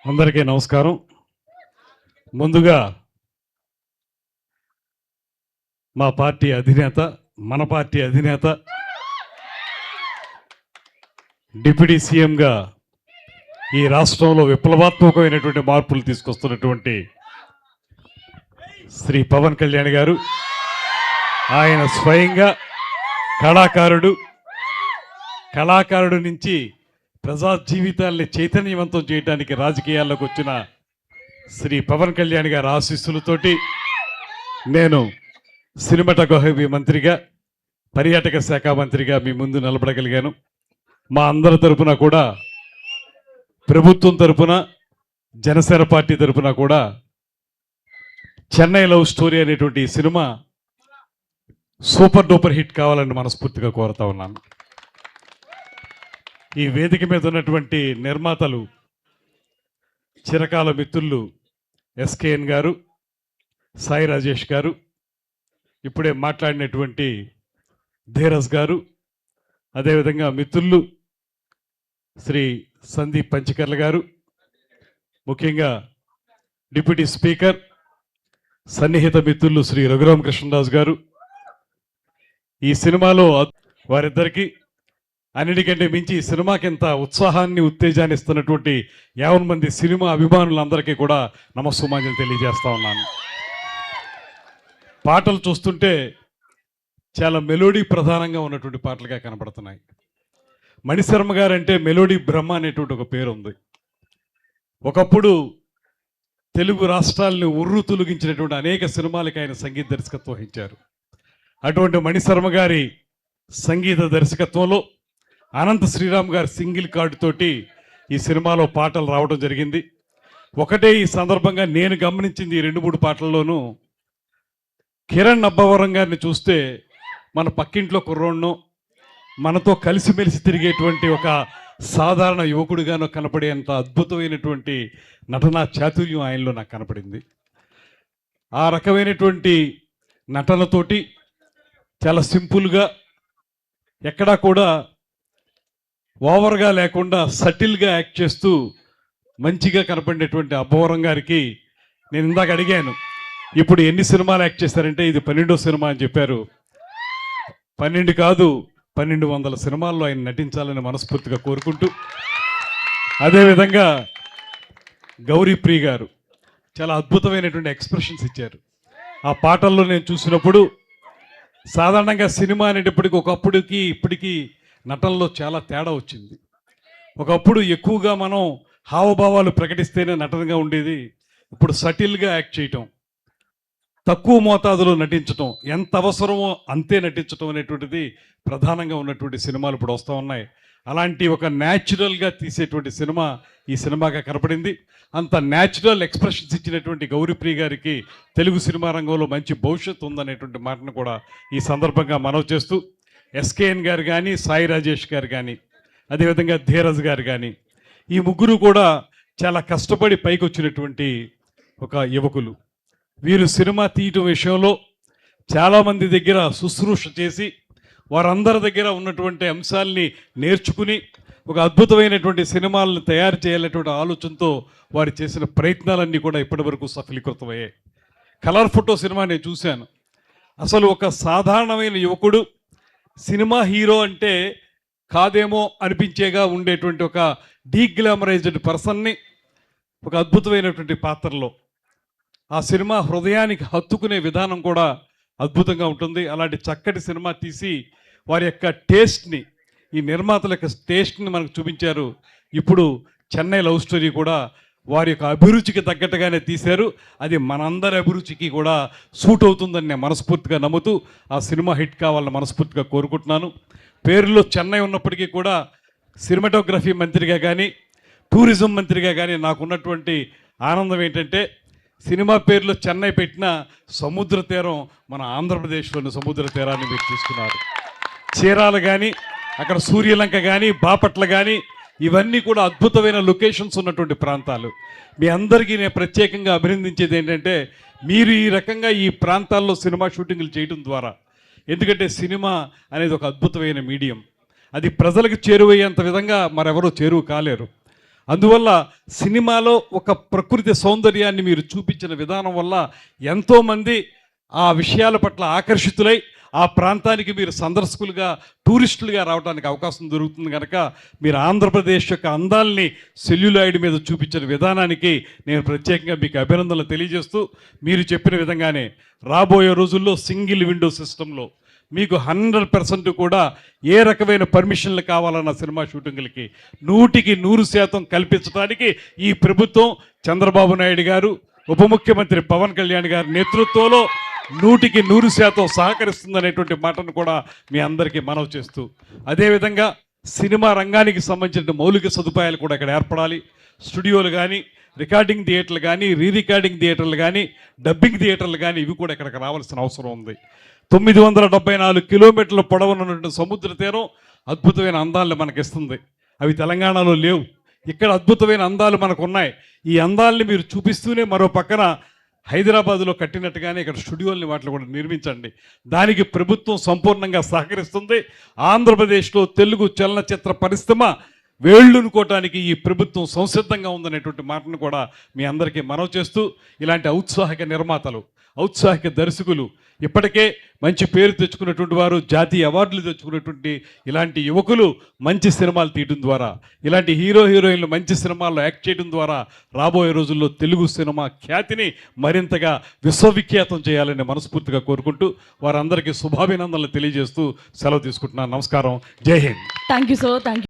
అందరికీ నమస్కారం. ముందుగా మా పార్టీ అధినేత, మన పార్టీ అధినేత, డిప్యూటీ సీఎంగా ఈ రాష్ట్రంలో విప్లవాత్మకమైనటువంటి మార్పులు తీసుకొస్తున్నటువంటి శ్రీ పవన్ కళ్యాణ్ గారు, ఆయన స్వయంగా కళాకారుడు నుంచి ప్రజా జీవితాల్ని చైతన్యవంతం చేయడానికి రాజకీయాల్లోకి వచ్చిన శ్రీ పవన్ కళ్యాణ్ గారి ఆశీస్సులతోటి నేను సినిమాటోగ్రఫీ మంత్రిగా, పర్యాటక శాఖ మంత్రిగా మీ ముందు నిలబడగలిగాను. మా అందరి తరపున కూడా, ప్రభుత్వం తరపున, జనసేన పార్టీ తరపున కూడా చెన్నై లవ్ స్టోరీ అనేటువంటి సినిమా సూపర్ డూపర్ హిట్ కావాలని మనస్ఫూర్తిగా కోరుతా ఉన్నాను. ఈ వేదిక మీద ఉన్నటువంటి నిర్మాతలు, చిరకాల మిత్రులు ఎస్కేఎన్ గారు, సాయి రాజేష్ గారు, ఇప్పుడే మాట్లాడినటువంటి ధీరజ్ గారు, అదేవిధంగా మిత్రులు శ్రీ సందీప్ పంచకర్ల గారు, ముఖ్యంగా డిప్యూటీ స్పీకర్, సన్నిహిత మిత్రులు శ్రీ రఘురామకృష్ణరాజు గారు. ఈ సినిమాలో వారిద్దరికీ అన్నిటికంటే మించి ఈ సినిమాకి ఎంత ఉత్సాహాన్ని, ఉత్తేజాన్ని ఇస్తున్నటువంటి 50 మంది సినిమా అభిమానులందరికీ కూడా నమస్సుమాంజలి తెలియజేస్తా ఉన్నాను. పాటలు చూస్తుంటే చాలా మెలోడీ ప్రధానంగా ఉన్నటువంటి పాటలుగా కనబడుతున్నాయి. మణిశర్మ గారంటే మెలోడీ బ్రహ్మ అనేటువంటి ఒక పేరు ఉంది. ఒకప్పుడు తెలుగు రాష్ట్రాలని ఉర్రు తొలగించినటువంటి అనేక సినిమాలకి ఆయన సంగీత దర్శకత్వం వహించారు. అటువంటి మణిశర్మ గారి సంగీత దర్శకత్వంలో అనంత శ్రీరామ్ గారి సింగిల్ కార్డు తోటి ఈ సినిమాలో పాటలు రావడం జరిగింది. ఒకటే ఈ సందర్భంగా నేను గమనించింది, ఈ 2-3 పాటల్లోనూ కిరణ్ అబ్బవరం గారిని చూస్తే మన పక్కింట్లో కుర్రోడ్నో, మనతో కలిసిమెలిసి తిరిగేటువంటి ఒక సాధారణ యువకుడిగానో కనపడేంత అద్భుతమైనటువంటి నటనా చాతుర్యం ఆయనలో నాకు కనపడింది. ఆ రకమైనటువంటి నటనతోటి చాలా సింపుల్గా, ఎక్కడా కూడా ఓవర్గా లేకుండా సటిల్గా యాక్ట్ చేస్తూ మంచిగా కనపడినటువంటి అబ్బవరం గారికి నేను ఇందాక అడిగాను, ఇప్పుడు ఎన్ని సినిమాలు యాక్ట్ చేశారంటే ఇది 12వ సినిమా అని చెప్పారు. 12 కాదు, 1200 సినిమాల్లో ఆయన నటించాలని మనస్ఫూర్తిగా కోరుకుంటూ, అదేవిధంగా గౌరీప్రియ గారు చాలా అద్భుతమైనటువంటి ఎక్స్ప్రెషన్స్ ఇచ్చారు. ఆ పాటల్లో నేను చూసినప్పుడు సాధారణంగా సినిమా అనేటప్పటికి ఒకప్పుడుకి ఇప్పటికీ నటనలో చాలా తేడా వచ్చింది. ఒకప్పుడు ఎక్కువగా మనం హావభావాలు ప్రకటిస్తేనే నటనగా ఉండేది. ఇప్పుడు సటిల్గా యాక్ట్ చేయటం, తక్కువ మోతాదులో నటించటం, ఎంత అవసరమో అంతే నటించటం అనేటువంటిది ప్రధానంగా ఉన్నటువంటి సినిమాలు ఇప్పుడు వస్తూ ఉన్నాయి. అలాంటి ఒక న్యాచురల్గా తీసేటువంటి సినిమా ఈ సినిమాగా కనపడింది. అంత న్యాచురల్ ఎక్స్ప్రెషన్స్ ఇచ్చినటువంటి గౌరీప్రియ గారికి తెలుగు సినిమా రంగంలో మంచి భవిష్యత్తు ఉందనేటువంటి మాటను కూడా ఈ సందర్భంగా మనవి చేస్తూ, ఎస్కేఎన్ గారు కానీ, సాయి రాజేష్ గారు కానీ, అదేవిధంగా ధీరజ్ గారు కానీ, ఈ ముగ్గురు కూడా చాలా కష్టపడి పైకి వచ్చినటువంటి ఒక యువకులు. వీరు సినిమా తీయటం విషయంలో చాలామంది దగ్గర శుశ్రూష చేసి, వారందరి దగ్గర ఉన్నటువంటి అంశాలని నేర్చుకుని ఒక అద్భుతమైనటువంటి సినిమాలను తయారు చేయాలనేటువంటి ఆలోచనతో వారు చేసిన ప్రయత్నాలన్నీ కూడా ఇప్పటివరకు సఫలీకృతమయ్యాయి. కలర్ ఫోటో సినిమా నేను చూశాను. అసలు ఒక సాధారణమైన యువకుడు సినిమా హీరో అంటే కాదేమో అనిపించేగా ఉండేటువంటి ఒక డీగ్లామరైజ్డ్ పర్సన్ని ఒక అద్భుతమైనటువంటి పాత్రలో ఆ సినిమా హృదయానికి హత్తుకునే విధానం కూడా అద్భుతంగా ఉంటుంది. అలాంటి చక్కటి సినిమా తీసి వారి యొక్క టేస్ట్ని, ఈ నిర్మాతల యొక్క టేస్ట్ని మనకు చూపించారు. ఇప్పుడు చెన్నై లవ్ స్టోరీ కూడా వారి యొక్క అభిరుచికి తగ్గట్టుగానే తీశారు. అది మనందరి అభిరుచికి కూడా సూట్ అవుతుందని నేను మనస్ఫూర్తిగా నమ్ముతూ ఆ సినిమా హిట్ కావాలని మనస్ఫూర్తిగా కోరుకుంటున్నాను. పేరులో చెన్నై ఉన్నప్పటికీ కూడా సినిమాటోగ్రఫీ మంత్రిగా కానీ, టూరిజం మంత్రిగా కానీ నాకున్నటువంటి ఆనందం ఏంటంటే, సినిమా పేరులో చెన్నై పెట్టిన సముద్ర తీరం మన ఆంధ్రప్రదేశ్లోని సముద్ర తీరాన్ని మీరు తీసుకున్నారు. చీరాలు కానీ, అక్కడ సూర్యలంక కానీ, బాపట్ల కానీ, ఇవన్నీ కూడా అద్భుతమైన లొకేషన్స్ ఉన్నటువంటి ప్రాంతాలు. మీ అందరికీ నేను ప్రత్యేకంగా అభినందించేది ఏంటంటే, మీరు ఈ రకంగా ఈ ప్రాంతాల్లో సినిమా షూటింగ్లు చేయడం ద్వారా, ఎందుకంటే సినిమా అనేది ఒక అద్భుతమైన మీడియం, అది ప్రజలకు చేరువయ్యేంత విధంగా మరెవరూ చేరువ కాలేరు. అందువల్ల సినిమాలో ఒక ప్రకృతి సౌందర్యాన్ని మీరు చూపించిన విధానం వల్ల ఎంతోమంది ఆ విషయాల పట్ల ఆకర్షితులై ఆ ప్రాంతానికి మీరు సందర్శకులుగా టూరిస్టులుగా రావడానికి అవకాశం దొరుకుతుంది కనుక మీరు ఆంధ్రప్రదేశ్ యొక్క అందాల్ని సెల్యులాయిడ్ మీద చూపించిన విధానానికి నేను ప్రత్యేకంగా మీకు అభినందనలు తెలియజేస్తూ మీరు చెప్పిన విధంగానే రాబోయే రోజుల్లో సింగిల్ విండో సిస్టంలో మీకు 100% కూడా ఏ రకమైన పర్మిషన్లు కావాలన్న సినిమా షూటింగ్లకి 100% కల్పించడానికి ఈ ప్రభుత్వం చంద్రబాబు నాయుడు గారు ఉప ముఖ్యమంత్రి పవన్ కళ్యాణ్ గారి నేతృత్వంలో 100% సహకరిస్తుందనేటువంటి మాటను కూడా మీ అందరికీ మనవి చేస్తూ అదేవిధంగా సినిమా రంగానికి సంబంధించిన మౌలిక సదుపాయాలు కూడా ఇక్కడ ఏర్పడాలి. స్టూడియోలు కానీ, రికార్డింగ్ థియేటర్లు కానీ, రికార్డింగ్ థియేటర్లు కానీ, డబ్బింగ్ థియేటర్లు కానీ ఇవి కూడా ఇక్కడికి రావాల్సిన అవసరం ఉంది. 974 కిలోమీటర్ల పొడవునున్నటువంటి సముద్ర తీరం అద్భుతమైన అందాలను మనకిస్తుంది. అవి తెలంగాణలో లేవు. ఇక్కడ అద్భుతమైన అందాలు మనకు ఉన్నాయి. ఈ అందాలని మీరు చూపిస్తూనే మరో పక్కన హైదరాబాదులో కట్టినట్టుగానే ఇక్కడ స్టూడియోల్ని వాటిని కూడా నిర్మించండి. దానికి ప్రభుత్వం సంపూర్ణంగా సహకరిస్తుంది. ఆంధ్రప్రదేశ్లో తెలుగు చలనచిత్ర పరిశ్రమ వేళ్ళునుకోవటానికి ఈ ప్రభుత్వం సంసిద్ధంగా ఉందనేటువంటి మాటను కూడా మీ అందరికీ మనవి చేస్తూ ఇలాంటి ఔత్సాహిక నిర్మాతలు, ఔత్సాహిక దర్శకులు, ఇప్పటికే మంచి పేరు తెచ్చుకున్నటువంటి వారు, జాతీయ అవార్డులు తెచ్చుకున్నటువంటి ఇలాంటి యువకులు మంచి సినిమాలు తీయడం ద్వారా, ఇలాంటి హీరోయిన్లు మంచి సినిమాల్లో యాక్ట్ చేయడం ద్వారా రాబోయే రోజుల్లో తెలుగు సినిమా ఖ్యాతిని మరింతగా విశ్వవిఖ్యాతం చేయాలని మనస్ఫూర్తిగా కోరుకుంటూ వారందరికీ శుభాభినందనలు తెలియజేస్తూ సెలవు తీసుకుంటున్నాను. నమస్కారం. జై Hind. Thank you sir. Thank you.